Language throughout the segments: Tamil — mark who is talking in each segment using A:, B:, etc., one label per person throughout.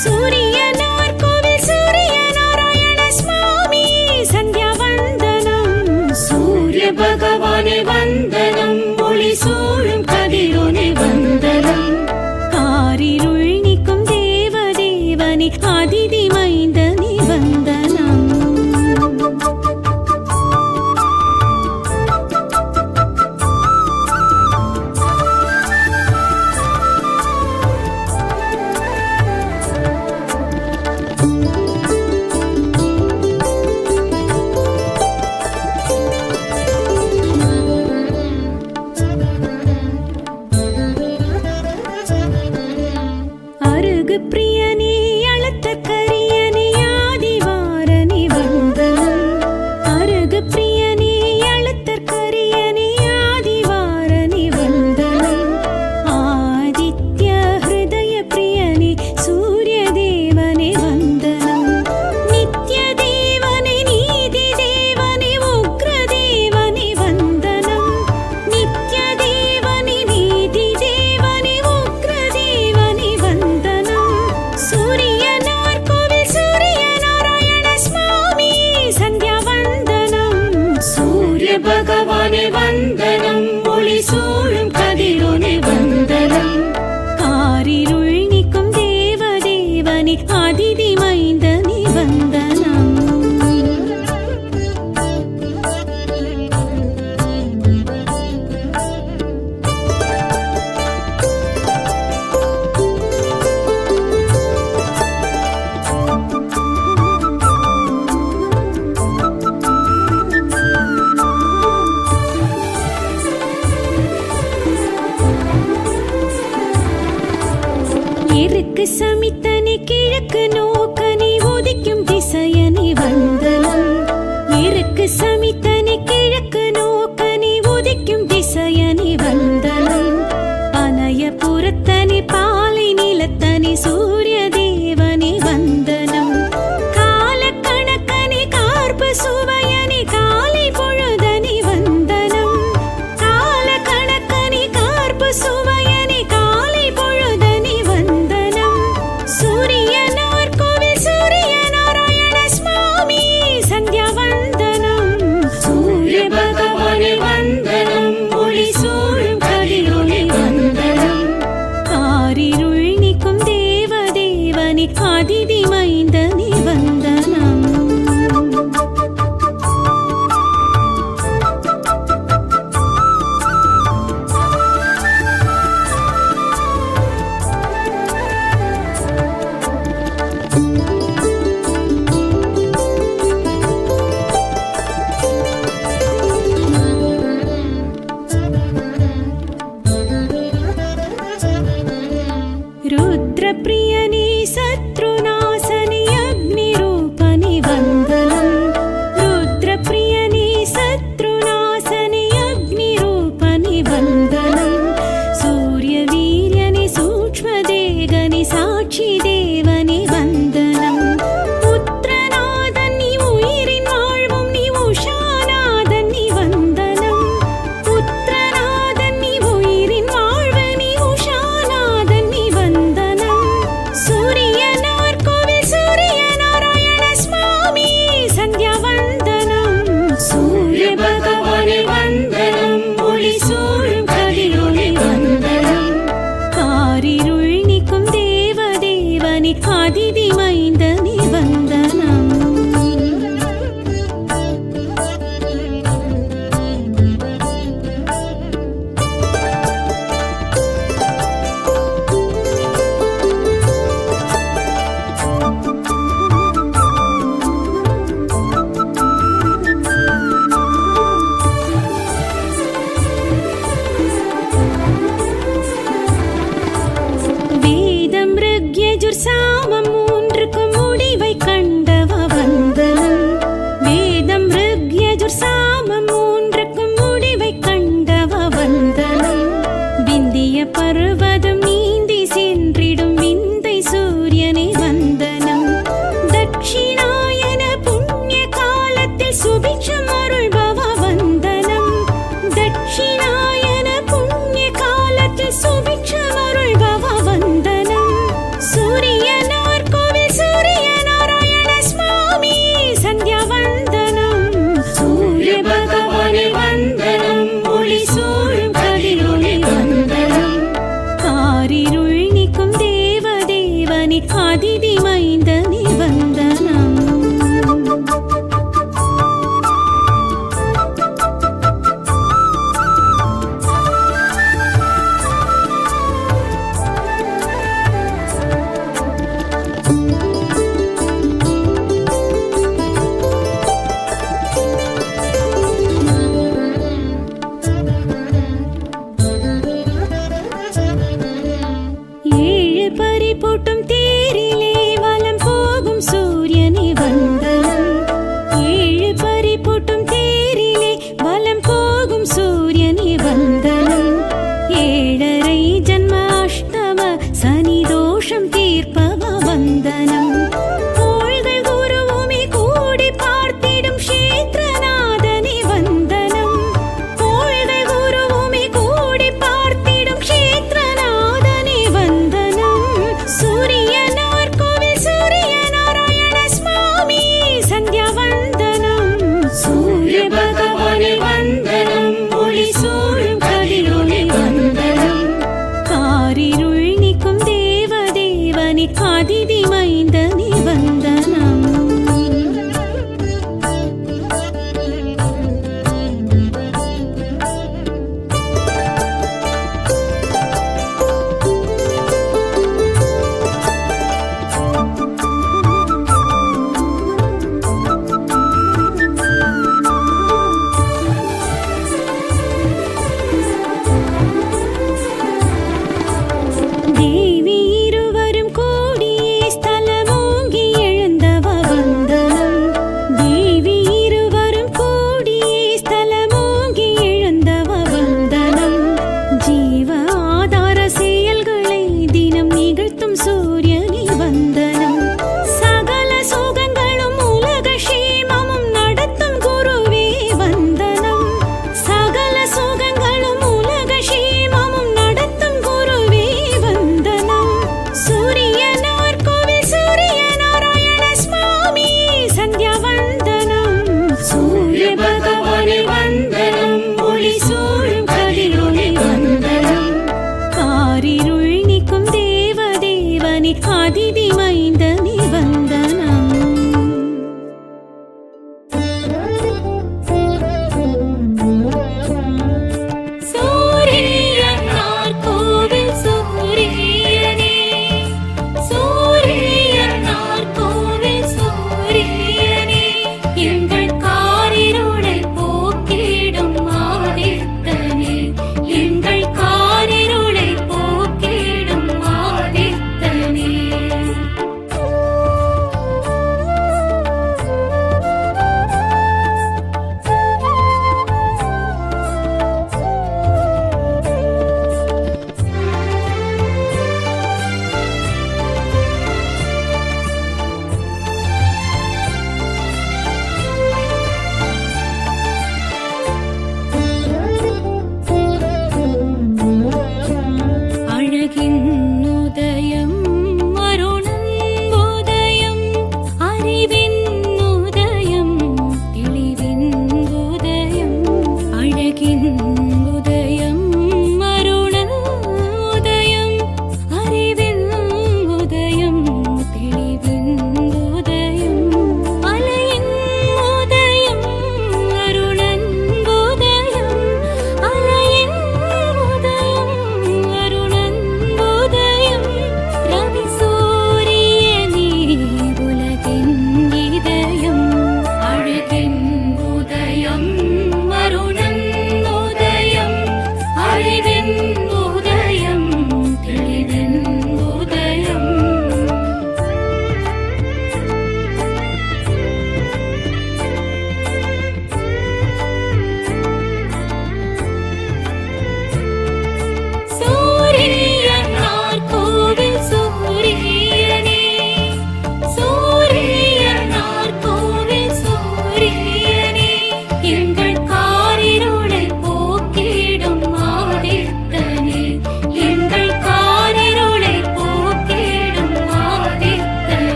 A: சூரியனார் கோவில் சூரிய நாராயண சுவாமி சந்தியா வந்தனம்.
B: சூரிய பகவானே வந்தனம், ஒளி சூழும் கதிரோனே வந்தனம்.
A: காரிருள் நீக்கும் தேவதேவனே அதிதி மைந்தனே வந்தனம். அருகு பிரியனே அழுத்த கரியனே ஆதிவாரனே வந்தனம். அருகு பிரியனே அழுத்த கரியனே ஆதிவாரனே வந்தனம். ஆதித்ய ஹிருதய பிரியனே சூரிய தேவனே வந்தனம். நித்ய தேவனே நீதி தேவனே உக்ர தேவனே வந்தனம். நித்ய தேவனே நீதி தேவனே உக்ர தேவனே வந்தனம். சூரியனார் கோவில் சூரிய நாராயண சுவாமி சந்தியா வந்தனம்.
B: சூரிய பகவானே வந்தனம், ஒளி சூழும் கதிரோனே வந்தனம்.
A: காரிருள் நீக்கும் தேவதேவனே அதிதி மைந்தனே வந்தனம். எருக்கு சமித்தனி கிழக்கு நோக்கனி உதிக்கும் திசையனி வந்தனம். எருக்கு சமித்தனி கிழக்கு நோக்கனி உதிக்கும் திசையனி வந்தனம். பனய புறத்தனி பாலை நிலத்தனி சூரிய தேவனி வந்தனம். கால கணக்கனி கார்பு சுவையனி காலை பொழுதனி வந்தனம். கால கணக்கனி கார்பு சுவையனி காலை பொழுதனி வந்தனம். சூரியனார் கோவில் சூரிய நாராயண சுவாமி சந்தியா வந்தனம்.
B: சூரிய பகவானே வந்தனம், ஒளி சூழும் கதிரோனே வந்தனம்.
A: காரிருள் நீக்கும் தேவதேவனே அதிதி மைந்தனே வந்தனம். ருத்ரபிரியனே சத்ருநாசனே அக்னிரூபனே வந்தனம். ருத்ரபிரியனே சத்ருநாசனே அக்னிரூபனே வந்தனம். சூரிய வீரியனே சூக்ஷ்மதேகனே சாட்சி தேவனே வந்தனம். புத்திரநாதன் நீ உயிரின் வாழ்வும் நீ உஷாநாதன் நீ வந்தனம். புத்திரநாதன் நீ உயிரின் வாழ்வு நீ உஷாநாதன் நீ வந்தனம். சூரியனார் கோவில் சூரிய நாராயண சுவாமி சந்தியா வந்தனம்.
B: சூரிய பகவானே வந்தனம், ஒளி சூழும் கதிரோனே வந்தனம்.
A: காரிருள் நீக்கும் தேவதேவனே அதிதி மைந்தனே வந்தனம். வேதம் ருக்யஜுர் சாமம் மூன்றுக்கும் முடிவை கண்டவ வந்தனம். வேதம் ருக்யஜுர் சாமம் மூன்றுக்கும் முடிவை கண்டவ வந்தனம். விந்திய பர்வதம் நீந்தி சென்றிடும் விந்தை சூரியனே வந்தனம். தட்சிணாயன புண்ணிய காலத்தில் சுபிக்ஷம் அருள்பவ வந்தனம். தட்சிணாயன புண்ணிய காலத்தில் சுபிக்ஷம் அருள்பவ வந்தனம். சூரியனார் அதிதி மைந்தனே வந்தனம். ஏழு பறிபோட்டும் தேரிலே வலம் போகும் சூரியனே வந்தனம். ஏழு பறிபோட்டும் தேரிலே வலம் போகும் சூரியனே வந்தனம். ஏழரை ஜன்ம அஷ்டம சனி தோஷம் தீர்ப்பவ வந்தனம். கோள்கள் குருவுமே கூடி பார்த்திடும் க்ஷேத்ரநாதனே வந்தனம். கோள்கள் குருவுமே கூடி பார்த்திடும் க்ஷேத்ரநாதனே வந்தனம். சூரியனார் கோவில் சூரிய நாராயண சுவாமி சந்தியா வந்தனம்.
B: சூரிய பகவானே வந்தனம், ஒளி சூழும் கதிரொளி வந்தனம்.
A: காரிருள் நீக்கும் தேவதேவனே அதிதி மைந்தனே வந்தனம். தேவி இருவரும் கூடியே ஸ்தலமோங்கி எழுந்தவ வந்தனம். தேவி இருவரும் கூடியே ஸ்தலமோங்கி எழுந்தவ வந்தனம். ஜீவ ஆதார செயல்களை தினம் நிகழ்த்தும் சூரியனே வந்தனம். சகல சோகங்களும் உலக க்ஷேமமும் நடத்தும் குருவே வந்தனம். சகல சோகங்களும் உலக க்ஷேமமும் நடத்தும் குருவே வந்தனம். சூரியனார் கோவில் சூரிய நாராயண சுவாமி சந்தியா வந்தனம்.
B: சூரிய பகவானே வந்தனம், ஒளி சூழும் கதிரொளி வந்தனம்.
A: காரிருள் நீக்கும் தேவதேவனே அதிதி மைந்தனே வந்தனம்.
B: சூரியனார் கோவில் சூரியனே, சூரியனார் கோவில் சூரியனே, எங்கள் காரிருளை போக்கிடும் ஆதித்தனே, எங்கள் காரிருளை போக்கிடும் ஆதித்தனே.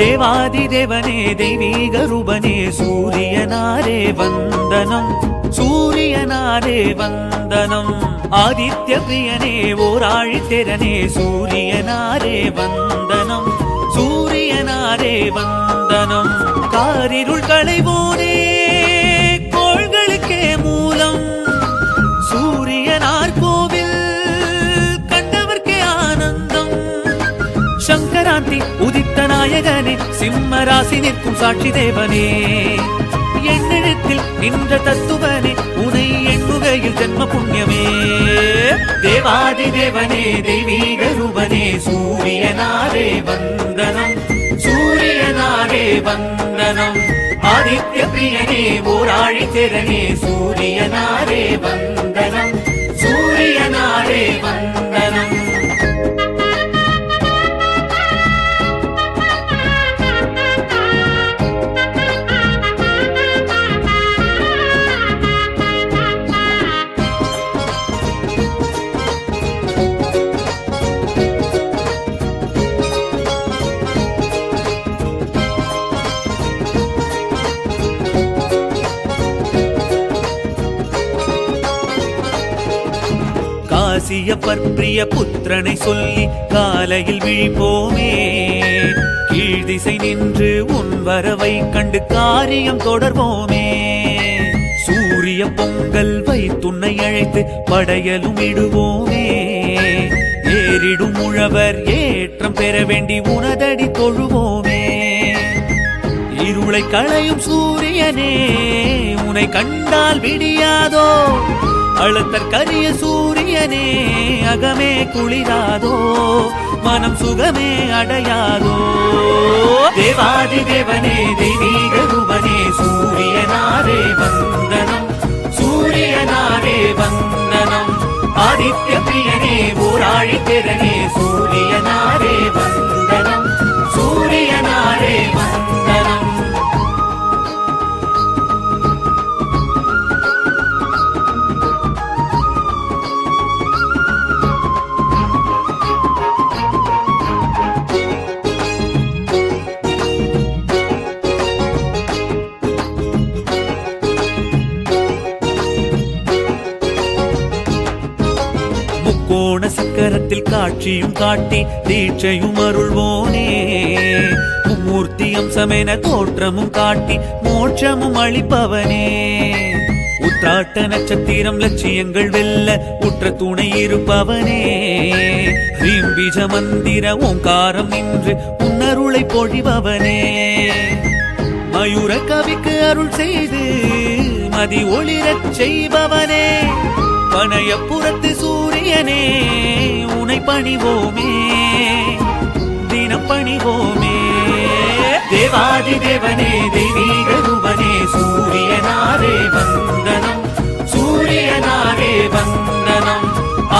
C: தேவாதி தேவனே தெய்வீக ரூபனே சூரியனாரே வந்தனம் சூரியனாரே வந்தனம் ஆதித்ய பிரியனே ஓராழித்திரனே சூரியனாரே வந்தனம் சூரியனாரே வந்தனம் காரிருள் களைவோனே கோள்களுக்கே மூலம் சூரியனார் கோவில் கண்டவர்க்கே ஆனந்தம் சங்கராந்தி உதித்த நாயகனே சிம்ம ராசி நிற்கும் சாட்சி தேவனே எண்ணெழுத்தில் நின்ற தத்துவனே உனை எண்ணுகையில் ஜென்ம புண்ணியமே தேவாதி தேவனே தெய்வீக ரூபனே சூரியனாரே வந்தனம் சூரியனாரே வந்தனம் ஆதித்ய பிரியனே ஓராழித்திரனே சூரியனாரே வந்தனம் சூரியனாரே வந்தனம் காசியப்பர் பிரிய புத்திரனை சொல்லி காலையில் விழிப்போமே கீழ் திசை நின்று உன் வரவை கண்டு காரியம் தொடர்வோமே சூரிய பொங்கல் வைத்துன்னை அழைத்து படையலும் இடுவோமே ஏறிடும் உழவர் ஏற்றம் பெற வேண்டி உனதடி தொழுவோமே இருளை களையும் சூரியனே உன்னை கண்டால் விடியாதோ அழுத்தற்கரிய சூரியனே அகமே குளிராதோ மனம் சுகமே அடையாதோ தேவாதி தேவனே தெய்வீக ரூபனே சூரியனாரே வந்தனம் சூரியனாரே வந்தனம் ஆதித்ய பிரியனே ஓராழித்திரனே சூரியனாரே வந்தனம் சூரியனாரே வந்தனம் கோண சக்கரத்தில் காட்சியும் காட்டி தீட்சையும் அருள்வோனே மும்மூர்த்தி அம்சமென தோற்றமும் காட்டி மோட்சமும் அளிப்பவனே உத்ராட்ட நட்சத்திரம் லட்சியங்கள் வெல்ல உற்ற துணை இருப்பவனே ஹ்ரீம் பீஜ மந்திர ஓங்காரம் நின்று உன்னருளை பொழிபவனே மயூர கவிக்கு அருள் செய்து மதி ஒளிரச் செய்பவனே பனையப்புறத்து சூரியனே உனை பணிவோமே தினம் பணிவோமே தேவாதி தேவனே தெய்வீக ரூபனே சூரியனாரே வந்தனம் சூரியனாரே வந்தனம்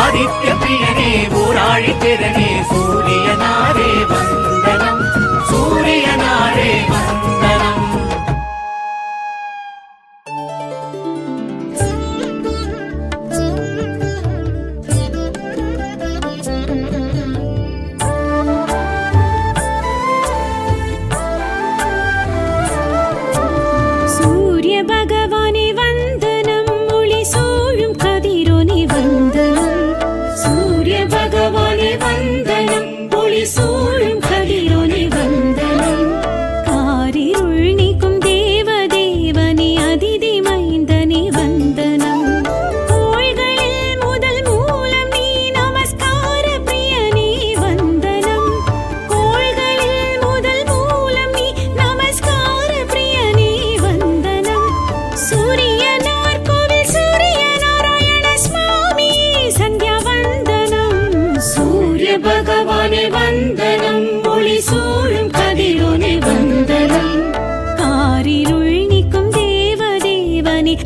C: ஆதித்ய பிரியனே ஓராழித்திரனே சூரியனாரே வந்தனம் சூரியனாரே வந்தனம்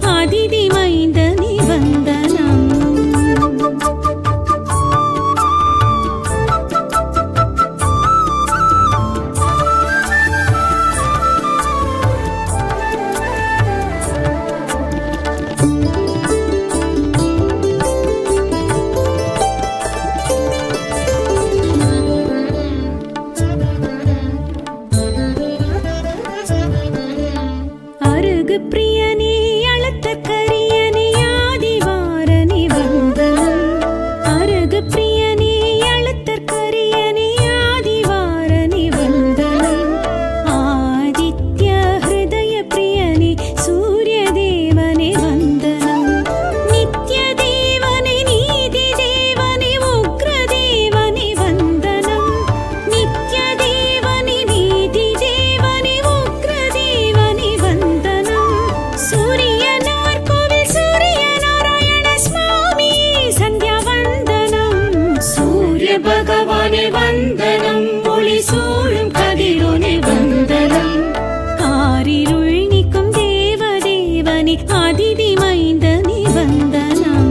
A: அதிதி மைந்தனி வந்தனம் அழகு பிரியனே அழுத்த கரியனே ஆதிவாரனி வந்தனம் அழகு பிரியனே அழுத்த கரியனே ஆதிவாரனி வந்தனம் ஆதித்ய ஹிருதய பிரியனே சூரிய தேவனே வந்தனம் நித்ய தேவனே நீதி தேவனே உக்ர தேவனே வந்தனம் நித்ய தேவனே நீதி தேவனே உக்ர தேவனே வந்தனம் சூரியனார் கோவில் சூரிய நாராயண சுவாமி சந்தியா வந்தனம் சூரிய பகவானே வந்தனம் ஒளி சூழும் கதிரோனே வந்தனம் காரிருள் நீக்கும் தேவ தேவனே அதிதி மைந்தனே வந்தனம்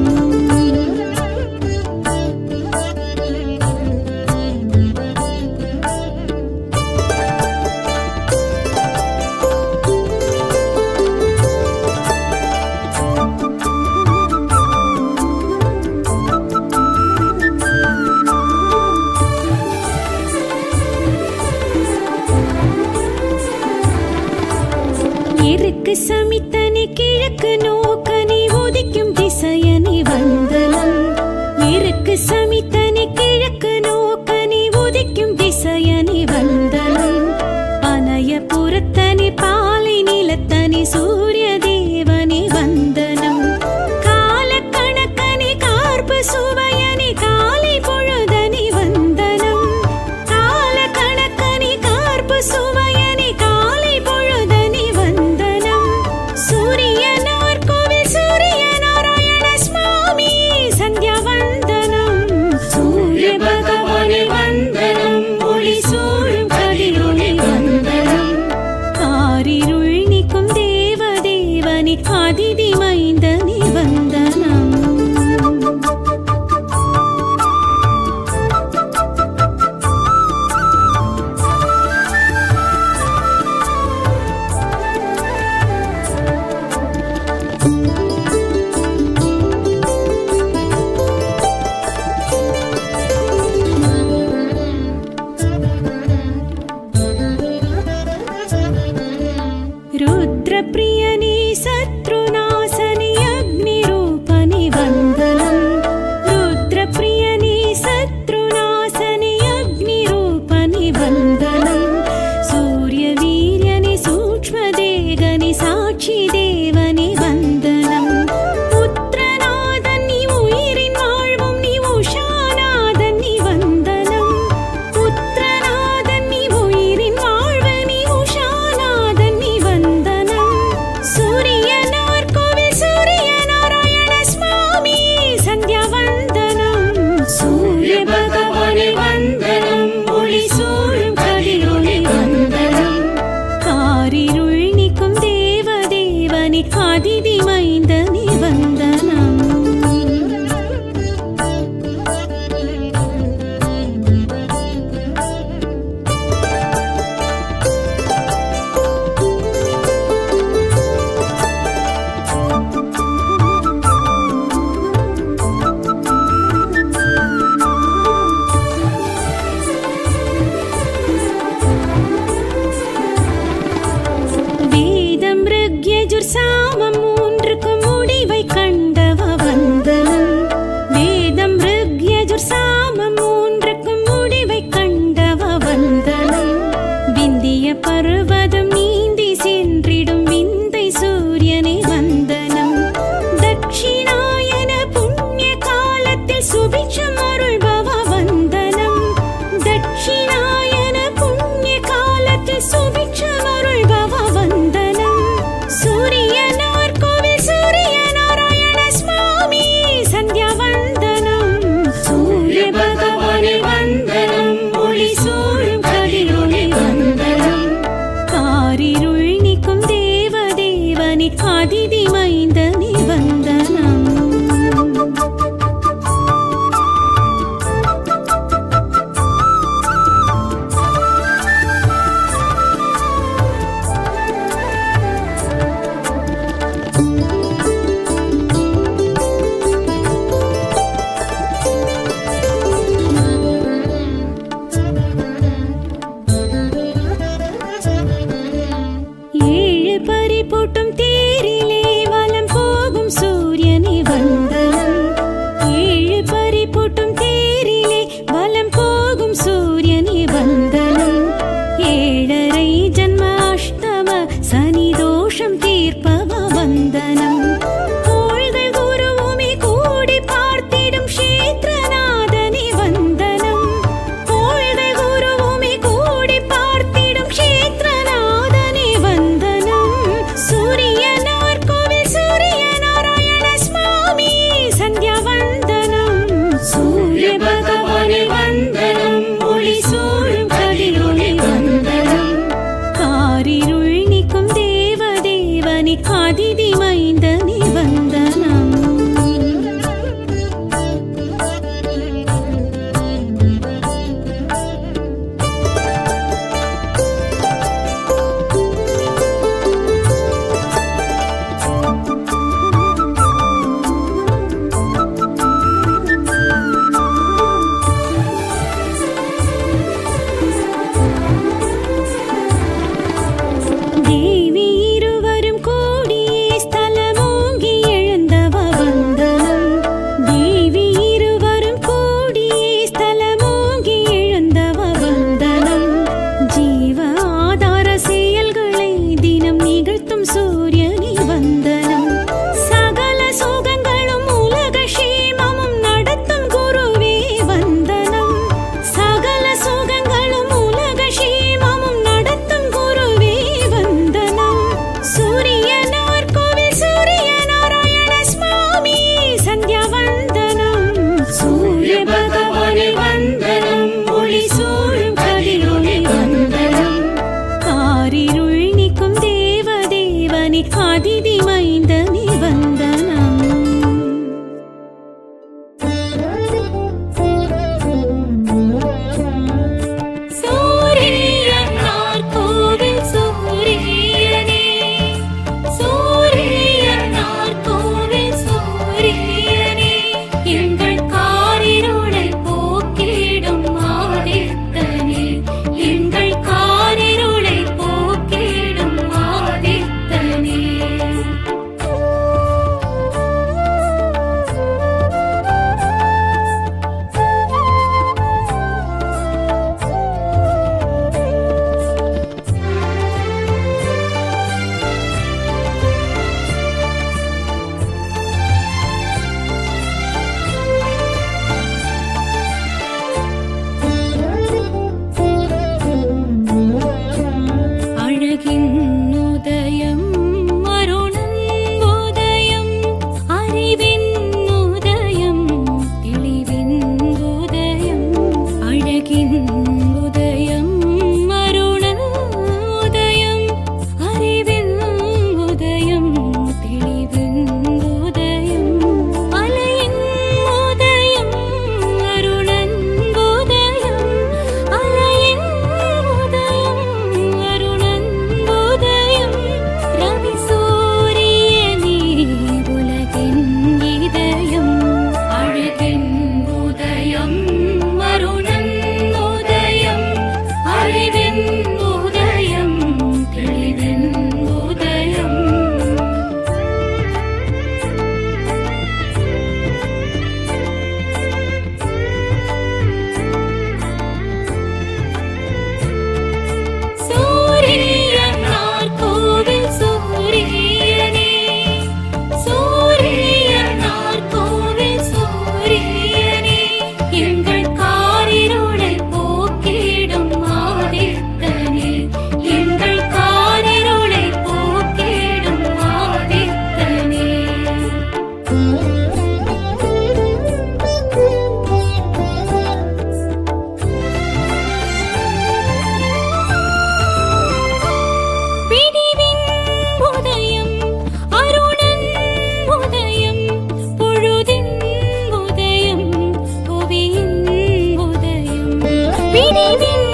B: விடிவின்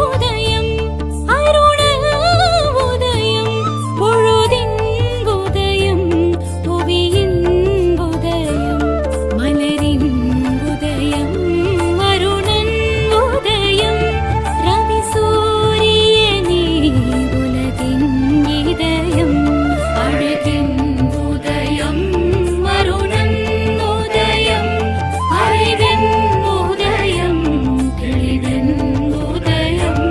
B: உதயம் அருண உதயம் பொழுதின் உதயம் புவியின் உதயம் மலரின் உதயம் அருணன் உதயம் ரவி சூரியனே உலகின் இதயம் அழகின் உதயம் அருணன் உதயம் அறிவின் உதயம் தெளிவின் உதயம்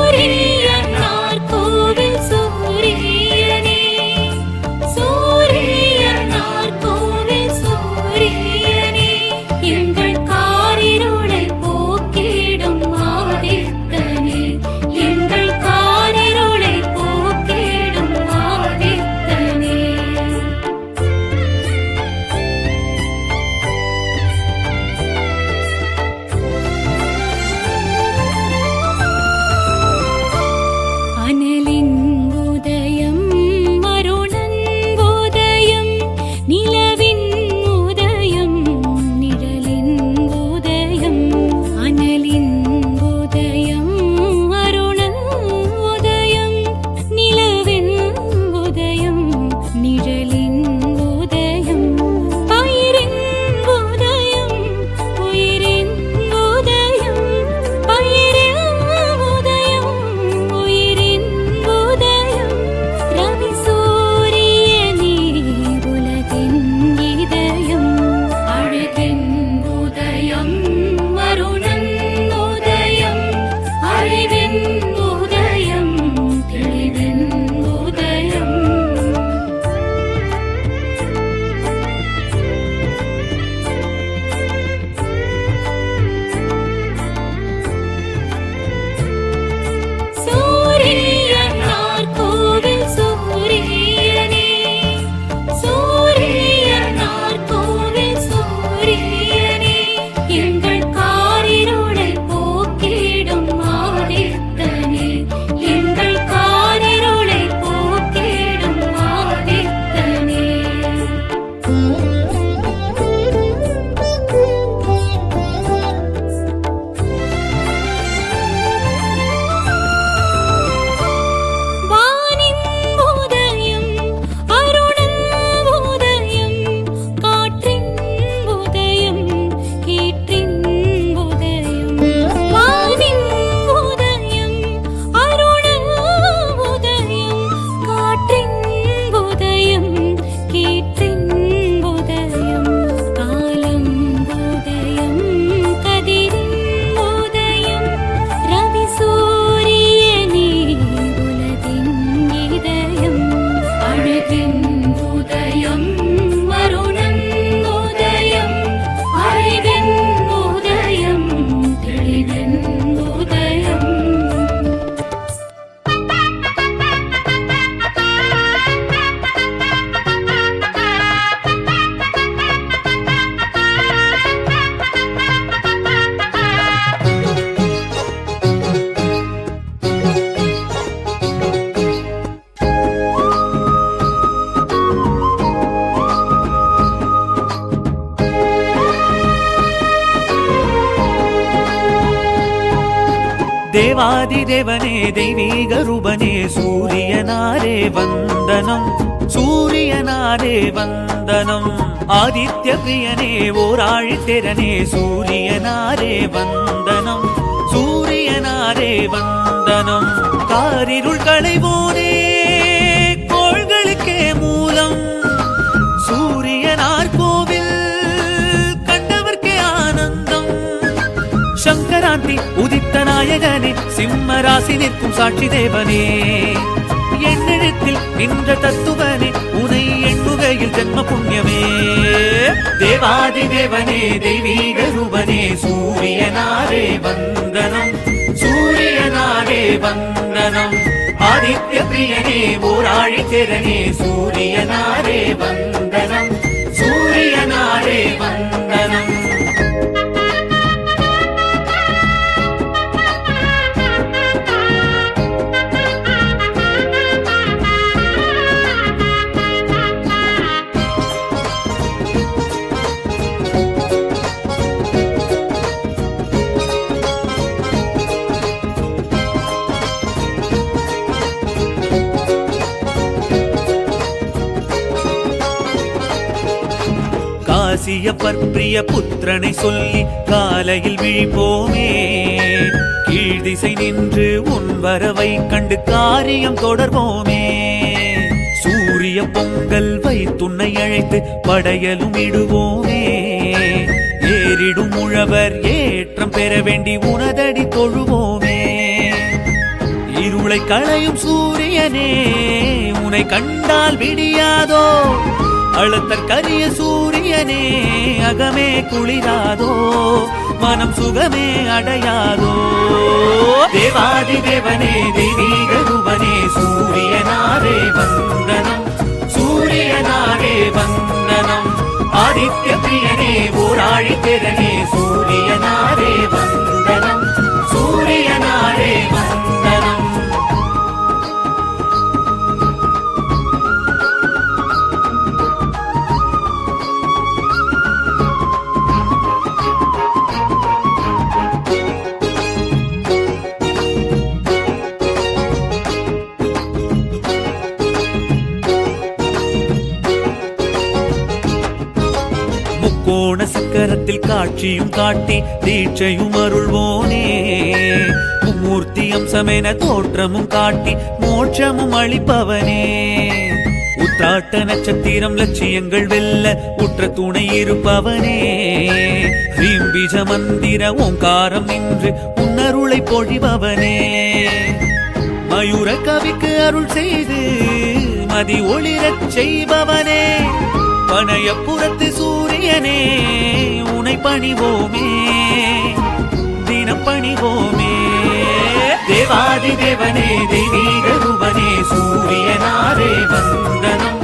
B: சூரியனார் கோவில் சூரியனே சூரியனார் கோவில் சூரியனே எங்கள் காரிருளை போக்கிடும் ஆதித்தனே எங்கள் காரிருளை போக்கிடும் ஆதித்தனே அனலின் உதயம் அருணன் உதயம் நிலவின் உதயம் நிழலின் உதயம் அனலின் உதயம் அருணன் உதயம் நிலவின் உதயம் நிழலின் உதயம் பயிரின் உதயம் உயிரின் உதயம் பயிரின் உதயம் உயிரின் உதயம் ரவி சூரியனே உலகின் இதயம் அழகின் உதயம் அருணன் உதயம் அறிவின் உதயம் தெளிவின் உதயம் சூரியனார் கோவில் சூரியனே சூரியனார் கோவில் சூரியனே எங்கள் காரிருளை போக்கிடும் ஆதித்தனே எங்கள் காரிருளை போக்கிடும் ஆதித்தனே வானின் உதயம் அருணன் உதயம் காற்றின் உதயம் கீற்றின் உதயம் வானின் உதயம் அருணன் உதயம் காற்றின் உதயம் கீற்றின் உதயம் காலம் உதயம் கதிரின் உதயம் ரவி சூரியனே உலகின் இதயம் அழகின் உதயம் அருணன் உதயம் அறிவின் உதயம் தெளிவின் உதயம்
C: தேவாதி தேவனே தெய்வீக ரூபனே சூரியனாரே வந்தனம் சூரியனாரே வந்தனம் ஆதித்ய பிரியனே ஓராழித்திரனே சூரியனாரே வந்தனம் சூரியனாரே வந்தனம் காரிருள் களைவோனே கோள்களுக்கே மூலம் சூரியனார் கோவில் கண்டவர்க்கே ஆனந்தம் சங்கராந்தி உதித்த நாயகனே சிம்ம ராசி நிற்கும் சாட்சி தேவனே எண்ணெழுத்தில் நின்ற தத்துவனே உனை எண்ணுகையில் ஜென்ம புண்ணியமே தேவாதி தேவனே தெய்வீக ரூபனே சூரியனாரே வந்தனம் சூரியனாரே வந்தனம் ஆதித்ய பிரியனே ஓராழித்திரனே சூரியனாரே வந்தனம் சூரியனாரே வந்தனம் காசியப்பர் பிரிய புத்திரனை சொல்லி காலையில் விழிப்போமே. கீழ்திசை நின்று உன் வரவை கண்டு காரியம் தொடர்வோமே. சூரிய பொங்கல் வைத்துன்னை அழைத்து படையலும் இடுவோமே. ஏறிடும் உழவர் ஏற்றம் பெற வேண்டி உனதடி தொழுவோமே. இருளை களையும் சூரியனே உனை கண்டால் விடியாதோ. அழுத்தற் கரிய சூரியனே அகமே குளிராதோ. மனம் சுகமே அடையாதோ. தேவாதி தேவனே தெய்வீக ரூபனே சூரியனாரே வந்தனம். சூரியனாரே வந்தனம். ஆதித்ய பிரியனே ஓராழி திறனே சூரியனாரே வந்தனம். சூரியனாரே வந்தனம். முக்கோண சக்கரத்தில் காட்சியும் காட்டி தீட்சையும் அருள்வோனே. மும்மூர்த்தி அம்சமென தோற்றமும் காட்டி மோட்சமும் அளிப்பவனே. உத்திராட்ட நட்சத்திரம் லட்சியங்கள் வெல்ல உற்ற துணை இருப்பவனே. ஹ்ரீம் பீஜ மந்திர ஓங்காரம் நின்று உன்னருளை பொழிபவனே. மயூர கவிக்கு அருள் செய்து மதி ஒளிரச் செய்பவனே. பனையப்புறத்து சூரியனே உனை பணிவோமே. தினம் பணிவோமே. தேவாதி தேவனே தெய்வீக ரூபனே சூரியனாரே வந்தனம்.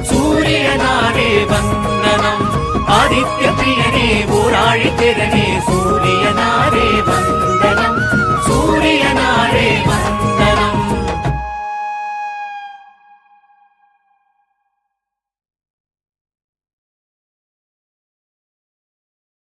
C: சூரியனாரே வந்தனம். ஆதித்ய பிரியனே ஓராழி திறனே